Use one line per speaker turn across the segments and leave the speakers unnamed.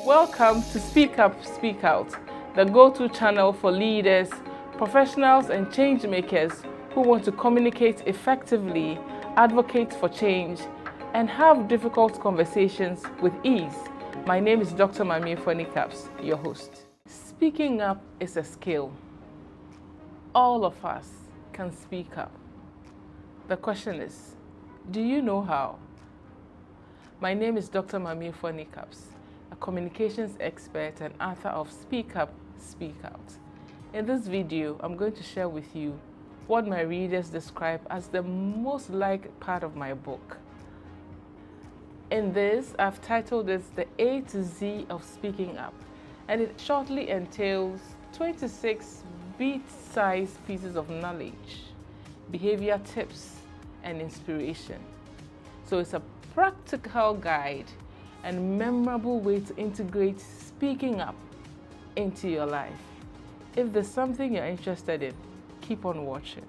Welcome to Speak Up, Speak Out, the go-to channel for leaders, professionals and change makers who want to communicate effectively, advocate for change, and have difficult conversations with ease. My name is Dr. Mamie Fonikaps, your host. Speaking up is a skill. All of us can speak up. The question is, do you know how? My name is Dr. Mamie Fonikaps, a communications expert and author of Speak Up, Speak Out. In this video, I'm going to share with you what my readers describe as the most liked part of my book. In this, I've titled it The A to Z of Speaking Up, and it shortly entails 26 beat-sized pieces of knowledge, behavior tips, and inspiration. So it's a practical guide and memorable way to integrate speaking up into your life. If there's something you're interested in, keep on watching.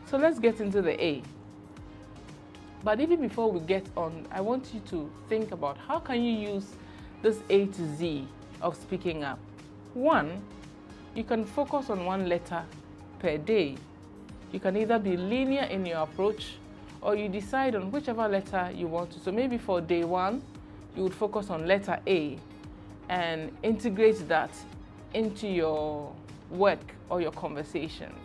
So let's get into the A. But even before we get on, I want you to think about how can you use this A to Z of speaking up. One, you can focus on one letter per day. You can either be linear in your approach or you decide on whichever letter you want to. So maybe for day one, you would focus on letter A and integrate that into your work or your conversations.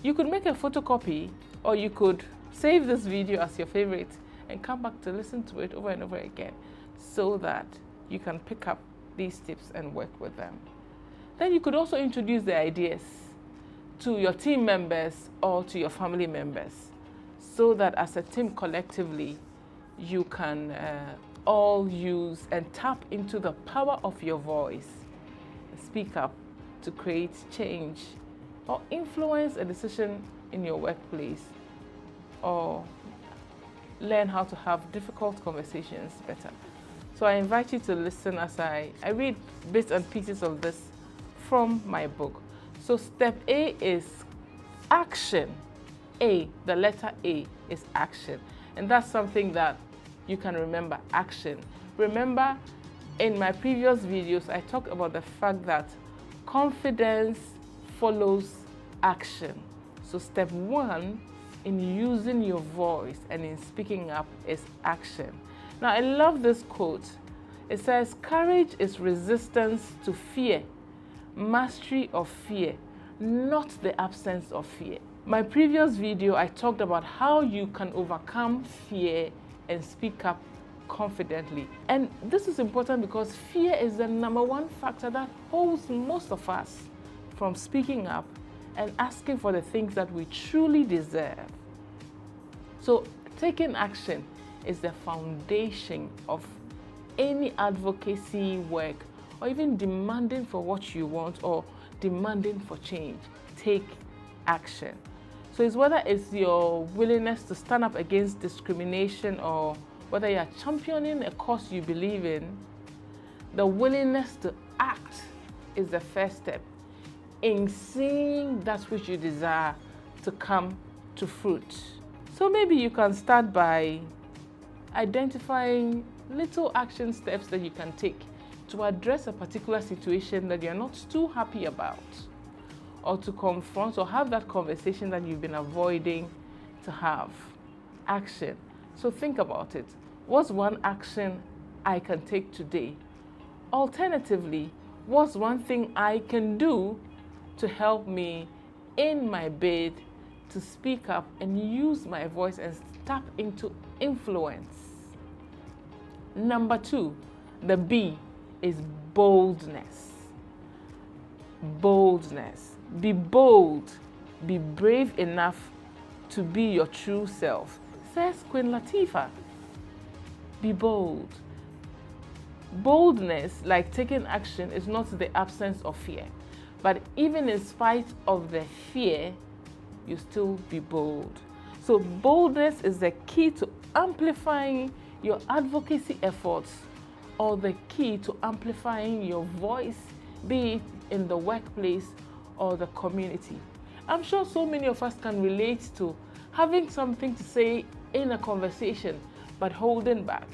You could make a photocopy or you could save this video as your favorite and come back to listen to it over and over again so that you can pick up these tips and work with them. Then you could also introduce the ideas to your team members or to your family members so that as a team collectively, you can all use and tap into the power of your voice. Speak up to create change or influence a decision in your workplace or learn how to have difficult conversations better. So I invite you to listen as I read bits and pieces of this from my book. So step A is action. A, the letter A is action. And that's something that you can remember, action. Remember, in my previous videos, I talked about the fact that confidence follows action. So step one in using your voice and in speaking up is action. Now, I love this quote. It says, courage is resistance to fear, mastery of fear, not the absence of fear. My previous video, I talked about how you can overcome fear and speak up confidently. And this is important because fear is the number one factor that holds most of us from speaking up and asking for the things that we truly deserve. So taking action is the foundation of any advocacy work or even demanding for what you want or demanding for change. Take action. So it's whether it's your willingness to stand up against discrimination or whether you're championing a cause you believe in, the willingness to act is the first step in seeing that which you desire to come to fruit. So maybe you can start by identifying little action steps that you can take to address a particular situation that you're not too happy about, or to confront or have that conversation that you've been avoiding to have. Action. So think about it. What's one action I can take today? Alternatively, what's one thing I can do to help me in my bid to speak up and use my voice and tap into influence? Number two, the B is boldness. Boldness. Be bold, be brave enough to be your true self, says Queen Latifah. Be bold. Boldness, like taking action, is not the absence of fear. But even in spite of the fear, you still be bold. So boldness is the key to amplifying your advocacy efforts or the key to amplifying your voice, be it in the workplace or the community. I'm sure so many of us can relate to having something to say in a conversation, but holding back.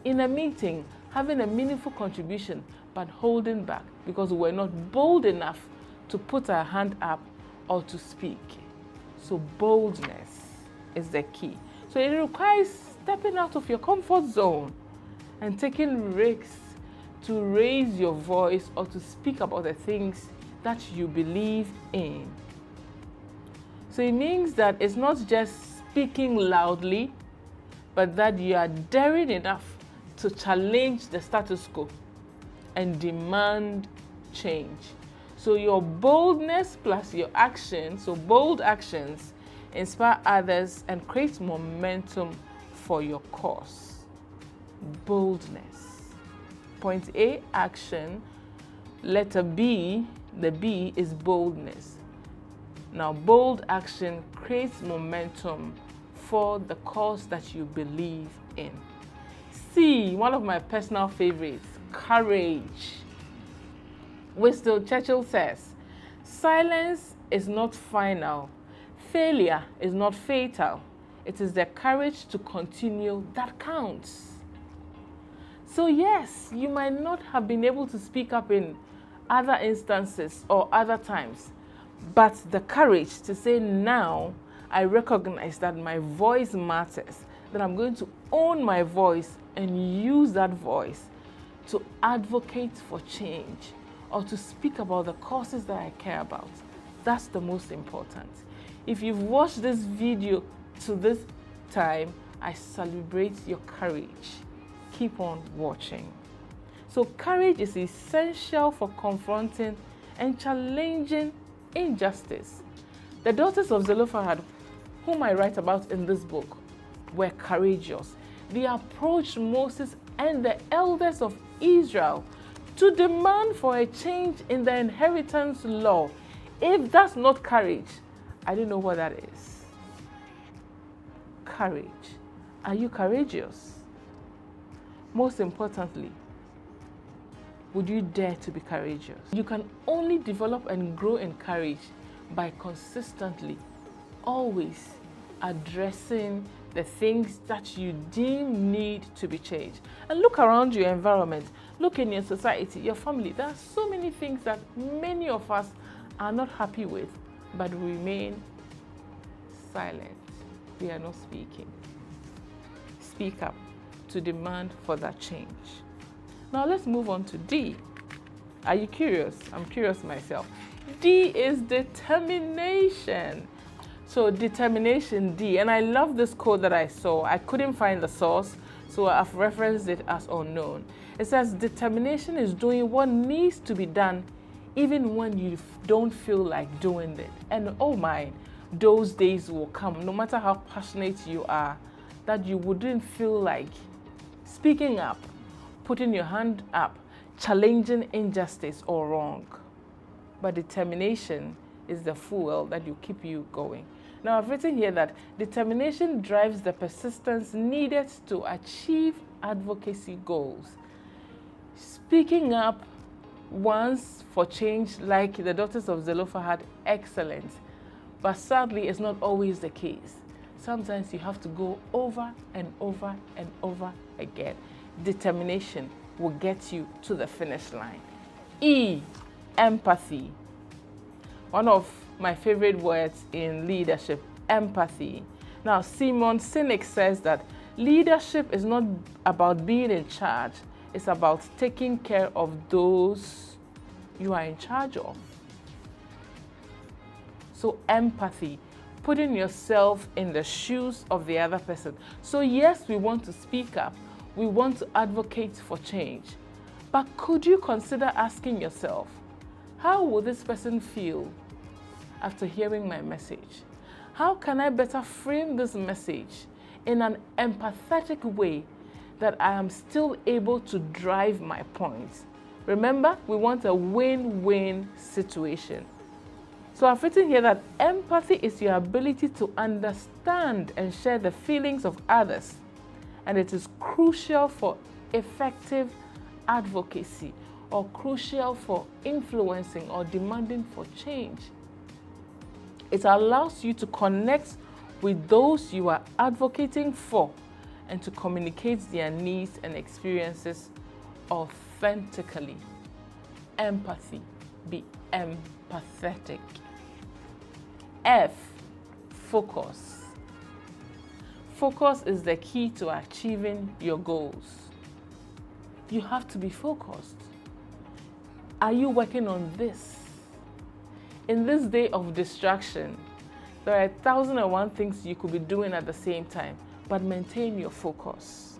In a meeting, having a meaningful contribution, but holding back because we're not bold enough to put our hand up or to speak. So boldness is the key. So it requires stepping out of your comfort zone and taking risks to raise your voice or to speak about the things that you believe in. So it means that it's not just speaking loudly, but that you are daring enough to challenge the status quo and demand change. So your boldness plus your action, so bold actions, inspire others and create momentum for your cause. Boldness. Point A, action. Letter B, the B is boldness. Now, bold action creates momentum for the cause that you believe in. C, one of my personal favorites, courage. Winston Churchill says, silence is not final. Failure is not fatal. It is the courage to continue that counts. So yes, you might not have been able to speak up in other instances or other times, but the courage to say, now I recognize that my voice matters, that I'm going to own my voice and use that voice to advocate for change or to speak about the causes that I care about. That's the most important. If you've watched this video to this time, I celebrate your courage. Keep on watching. So courage is essential for confronting and challenging injustice. The daughters of Zelophehad, whom I write about in this book, were courageous. They approached Moses and the elders of Israel to demand for a change in the inheritance law. If that's not courage, I don't know what that is. Courage. Are you courageous? Most importantly, would you dare to be courageous? You can only develop and grow in courage by consistently, always addressing the things that you deem need to be changed. And look around your environment, look in your society, your family. There are so many things that many of us are not happy with, but remain silent. We are not speaking. Speak up to demand for that change. Now let's move on to D. Are you curious? I'm curious myself. D is determination. So determination, D. And I love this quote that I saw. I couldn't find the source, so I've referenced it as unknown. It says, determination is doing what needs to be done even when you don't feel like doing it. And oh my, those days will come, no matter how passionate you are, that you wouldn't feel like speaking up, putting your hand up, challenging injustice or wrong. But determination is the fuel that will keep you going. Now, I've written here that determination drives the persistence needed to achieve advocacy goals. Speaking up once for change, like the daughters of Zelophehad, excellent. But sadly, it's not always the case. Sometimes you have to go over and over and over again. Determination will get you to the finish line. E, empathy. One of my favorite words in leadership, empathy. Now, Simon Sinek says that leadership is not about being in charge. It's about taking care of those you are in charge of. So empathy, putting yourself in the shoes of the other person. So yes, we want to speak up. We want to advocate for change. But could you consider asking yourself, how will this person feel after hearing my message? How can I better frame this message in an empathetic way that I am still able to drive my points? Remember, we want a win-win situation. So I've written here that empathy is your ability to understand and share the feelings of others. And it is crucial for effective advocacy or crucial for influencing or demanding for change. It allows you to connect with those you are advocating for and to communicate their needs and experiences authentically. Empathy, be empathetic. F, focus. Focus is the key to achieving your goals. You have to be focused. Are you working on this? In this day of distraction, there are 1,001 things you could be doing at the same time, but maintain your focus.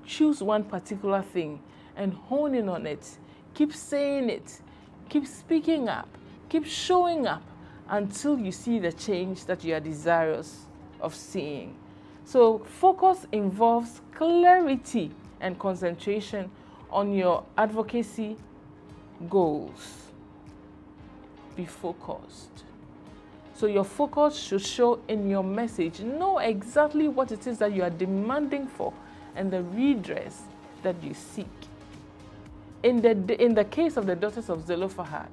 Choose one particular thing and hone in on it. Keep saying it. Keep speaking up. Keep showing up until you see the change that you are desirous of seeing. So focus involves clarity and concentration on your advocacy goals. Be focused. So your focus should show in your message. Know exactly what it is that you are demanding for and the redress that you seek. In the case of the daughters of Zelophehad,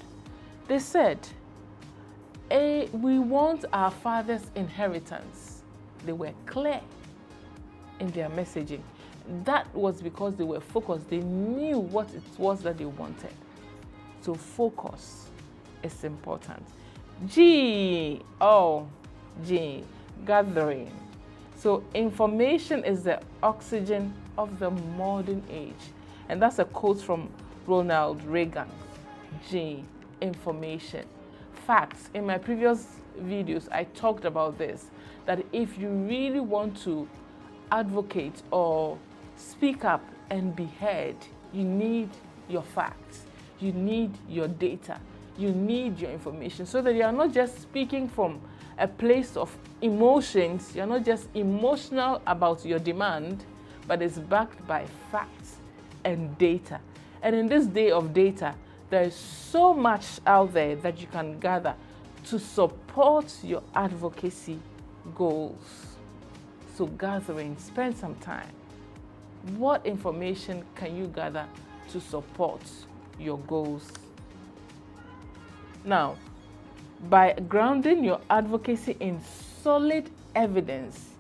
they said, we want our father's inheritance. They were clear in their messaging. That was because they were focused. They knew what it was that they wanted. So focus is important. G, gathering. So information is the oxygen of the modern age. And that's a quote from Ronald Reagan. G, information. Facts. In my previous videos, I talked about this, that if you really want to advocate or speak up and be heard, you need your facts, you need your data, you need your information, so that you are not just speaking from a place of emotions, you're not just emotional about your demand, but it's backed by facts and data. And in this day of data, there is so much out there that you can gather to support your advocacy goals. So gathering, spend some time. What information can you gather to support your goals? Now, by grounding your advocacy in solid evidence,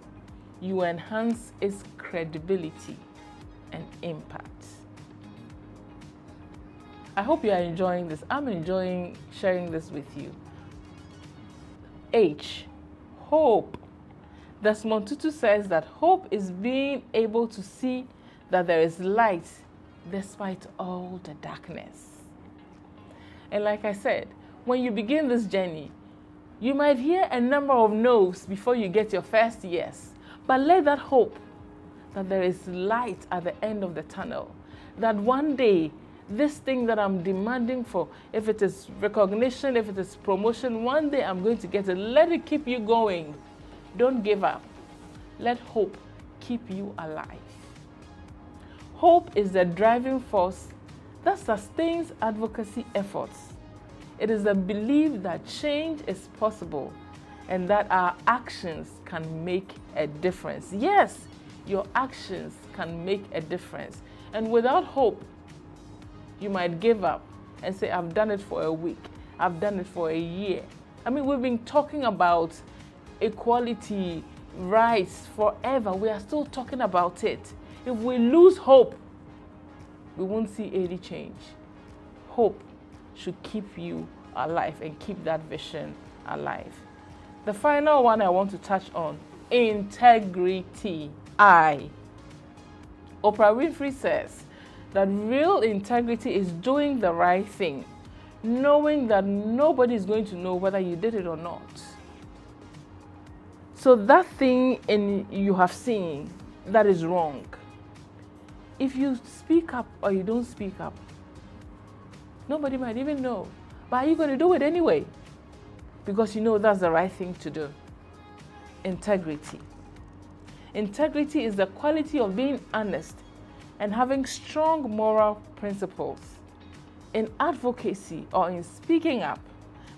you enhance its credibility and impact. I hope you are enjoying this. I'm enjoying sharing this with you. H, hope. Desmond Tutu says that hope is being able to see that there is light despite all the darkness. And like I said, when you begin this journey, you might hear a number of no's before you get your first yes. But let that hope that there is light at the end of the tunnel, that one day this thing that I'm demanding for, if it is recognition, if it is promotion, one day I'm going to get it. Let it keep you going. Don't give up. Let hope keep you alive. Hope is the driving force that sustains advocacy efforts. It is the belief that change is possible and that our actions can make a difference. Yes, your actions can make a difference. And without hope, you might give up and say, I've done it for a week. I've done it for a year. I mean, we've been talking about equality, rights forever. We are still talking about it. If we lose hope, we won't see any change. Hope should keep you alive and keep that vision alive. The final one I want to touch on, integrity. Oprah Winfrey says that real integrity is doing the right thing, knowing that nobody is going to know whether you did it or not. So that thing you have seen that is wrong, if you speak up or you don't speak up, nobody might even know. But are you going to do it anyway? Because you know that's the right thing to do. Integrity. Integrity is the quality of being honest and having strong moral principles. In advocacy or in speaking up,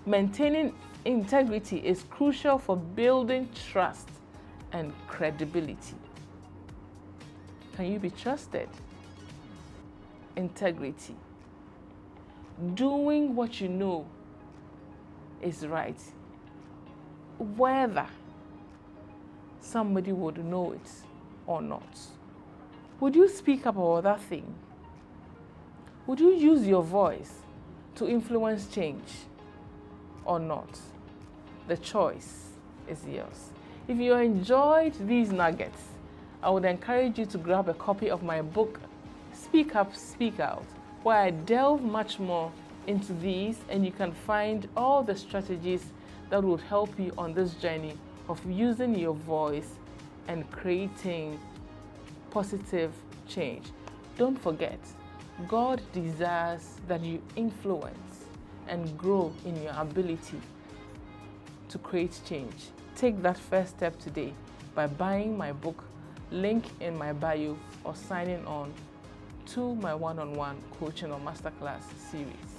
maintaining integrity is crucial for building trust and credibility. Can you be trusted? Integrity. Doing what you know is right, whether somebody would know it or not. Would you speak up about that thing Would you use your voice to influence change or not? The choice is yours. If you enjoyed these nuggets, I would encourage you to grab a copy of my book, Speak Up, Speak Out, where I delve much more into these, and you can find all the strategies that would help you on this journey of using your voice and creating positive change. Don't forget, God desires that you influence and grow in your ability to create change. Take that first step today by buying my book, link in my bio, or signing on to my one-on-one coaching or masterclass series.